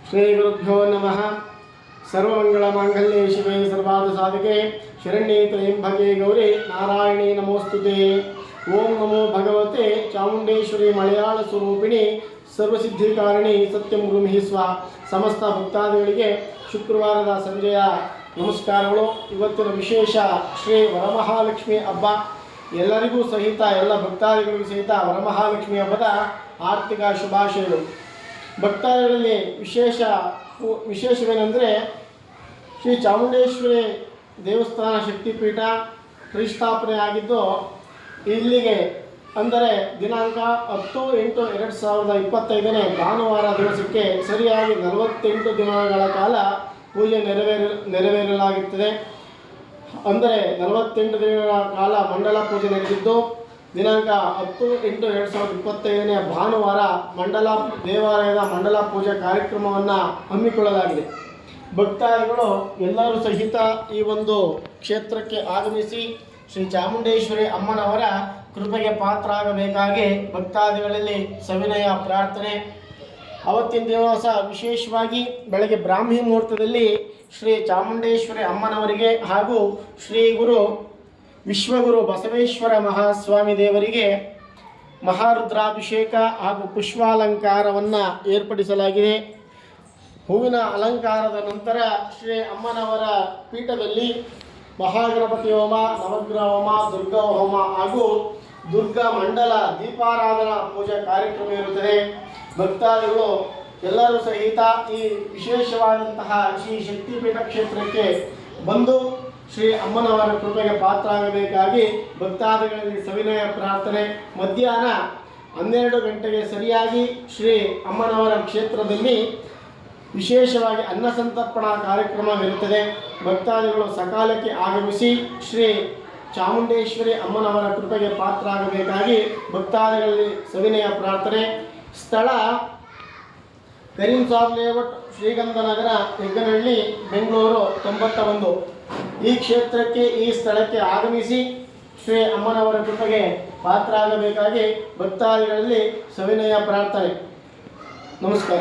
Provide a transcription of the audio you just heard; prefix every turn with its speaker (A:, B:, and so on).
A: ಶ್ರೀ ಗುರುಭ್ಯೋ ನಮಃ. ಸರ್ವಮಂಗಳಮಾಂಗಲ್ಯೆ ಶಿವೆ ಸರ್ವಾರ್ಥಸಾಧಿಕೆ ಶರಣ್ಯೇ ತ್ರ್ಯಂಬಕೆ ಗೌರಿ ನಾರಾಯಣಿ ನಮೋಸ್ತುತೆ. ಓಂ ನಮೋ ಭಗವತೆ ಚಾಮುಂಡೇಶ್ವರಿ ಮಲಯಾಳ ಸ್ವರೂಪಿಣಿ ಸರ್ವಸಿದ್ಧಿಕಾರಿಣಿ ಸತ್ಯಂ ಗುರುಮಿಹಿ ಸ್ವ. ಸಮಸ್ತ ಭಕ್ತಾದಿಗಳಿಗೆ ಶುಕ್ರವಾರದ ಸಂಜೆಯ ನಮಸ್ಕಾರಗಳು. ಇವತ್ತಿನ ವಿಶೇಷ ಶ್ರೀ ವರಮಹಾಲಕ್ಷ್ಮಿ ಹಬ್ಬ. ಎಲ್ಲರಿಗೂ ಸಹಿತ ಎಲ್ಲ ಭಕ್ತಾದಿಗಳಿಗೂ ಸಹಿತ ವರಮಹಾಲಕ್ಷ್ಮಿ ಹಬ್ಬದ ಆರ್ಥಿಕ ಶುಭಾಶಯಗಳು. ಭಕ್ತಾದಿಗಳಲ್ಲಿ ವಿಶೇಷವೇನೆಂದರೆ ಶ್ರೀ ಚಾಮುಂಡೇಶ್ವರಿ ದೇವಸ್ಥಾನ ಶಕ್ತಿಪೀಠ ಪ್ರತಿಷ್ಠಾಪನೆ ಆಗಿದ್ದು ಇಲ್ಲಿಗೆ ಅಂದರೆ ದಿನಾಂಕ 10/8/2025 ಭಾನುವಾರ ದಿವಸಕ್ಕೆ ಸರಿಯಾಗಿ 48 ದಿನಗಳ ಕಾಲ ಪೂಜೆ ನೆರವೇರಲಾಗುತ್ತದೆ. ಅಂದರೆ 48 ದಿನಗಳ ಕಾಲ ಮಂಡಲ ಪೂಜೆ ನಡೆದಿದ್ದು ದಿನಾಂಕ 10/8/2025 ಭಾನುವಾರ ದೇವಾಲಯದ ಮಂಡಲ ಪೂಜಾ ಕಾರ್ಯಕ್ರಮವನ್ನು ಹಮ್ಮಿಕೊಳ್ಳಲಾಗಿದೆ. ಭಕ್ತಾದಿಗಳು ಎಲ್ಲರೂ ಸಹಿತ ಈ ಒಂದು ಕ್ಷೇತ್ರಕ್ಕೆ ಆಗಮಿಸಿ ಶ್ರೀ ಚಾಮುಂಡೇಶ್ವರಿ ಅಮ್ಮನವರ ಕೃಪೆಗೆ ಪಾತ್ರರಾಗಬೇಕಾಗಿ ಭಕ್ತಾದಿಗಳಲ್ಲಿ ಸವಿನಯ ಪ್ರಾರ್ಥನೆ. ಅವತ್ತಿನ ದಿವಸ ವಿಶೇಷವಾಗಿ ಬೆಳಗ್ಗೆ ಬ್ರಾಹ್ಮಿ ಮುಹೂರ್ತದಲ್ಲಿ ಶ್ರೀ ಚಾಮುಂಡೇಶ್ವರಿ ಅಮ್ಮನವರಿಗೆ ಹಾಗೂ ಶ್ರೀ ಗುರು ವಿಶ್ವಗುರು ಬಸವೇಶ್ವರ ಮಹಾಸ್ವಾಮಿ ದೇವರಿಗೆ ಮಹಾರುದ್ರಾಭಿಷೇಕ ಹಾಗೂ ಪುಷ್ಪಾಲಂಕಾರವನ್ನು ಏರ್ಪಡಿಸಲಾಗಿದೆ. ಹೂವಿನ ಅಲಂಕಾರದ ನಂತರ ಶ್ರೀ ಅಮ್ಮನವರ ಪೀಠದಲ್ಲಿ ಮಹಾಗಣಪತಿ ಹೋಮ, ನವಗ್ರಹ ಹೋಮ, ದುರ್ಗಾ ಹೋಮ ಹಾಗೂ ದುರ್ಗಾ ಮಂಡಲ ದೀಪಾರಾಧನಾ ಪೂಜಾ ಕಾರ್ಯಕ್ರಮ ಇರುತ್ತದೆ. ಭಕ್ತಾದಿಗಳು ಎಲ್ಲರೂ ಸಹಿತ ಈ ವಿಶೇಷವಾದಂತಹ ಶ್ರೀ ಶಕ್ತಿಪೀಠ ಕ್ಷೇತ್ರಕ್ಕೆ ಬಂದು ಶ್ರೀ ಅಮ್ಮನವರ ಕೃಪೆಗೆ ಪಾತ್ರರಾಗಬೇಕಾಗಿ ಭಕ್ತಾದಿಗಳಲ್ಲಿ ಸವಿನಯ ಪ್ರಾರ್ಥನೆ. ಮಧ್ಯಾಹ್ನ 12 ಗಂಟೆಗೆ ಸರಿಯಾಗಿ ಶ್ರೀ ಅಮ್ಮನವರ ಕ್ಷೇತ್ರದಲ್ಲಿ ವಿಶೇಷವಾಗಿ ಅನ್ನಸಂತರ್ಪಣಾ ಕಾರ್ಯಕ್ರಮವಿರುತ್ತದೆ. ಭಕ್ತಾದಿಗಳು ಸಕಾಲಕ್ಕೆ ಆಗಮಿಸಿ ಶ್ರೀ ಚಾಮುಂಡೇಶ್ವರಿ ಅಮ್ಮನವರ ಕೃಪೆಗೆ ಪಾತ್ರರಾಗಬೇಕಾಗಿ ಭಕ್ತಾದಿಗಳಲ್ಲಿ ಸವಿನಯ ಪ್ರಾರ್ಥನೆ. ಸ್ಥಳ ಕರೀಂ ಸಾಬ್ ಲೇಔಟ್, ಶ್ರೀಗಂಧನಗರ, ಹೆಗ್ಗನಹಳ್ಳಿ, ಬೆಂಗಳೂರು 91. ಈ ಕ್ಷೇತ್ರಕ್ಕೆ ಈ ಸ್ಥಳಕ್ಕೆ ಆಗಮಿಸಿ ಶ್ರೀ ಅಮ್ಮನವರ ಕೃಪೆಗೆ ಪಾತ್ರರಾಗಬೇಕಾಗಿ ಭಕ್ತಾದಿಗಳಲ್ಲಿ ಸವಿನಯ ಪ್ರಾರ್ಥನೆ. ನಮಸ್ಕಾರ.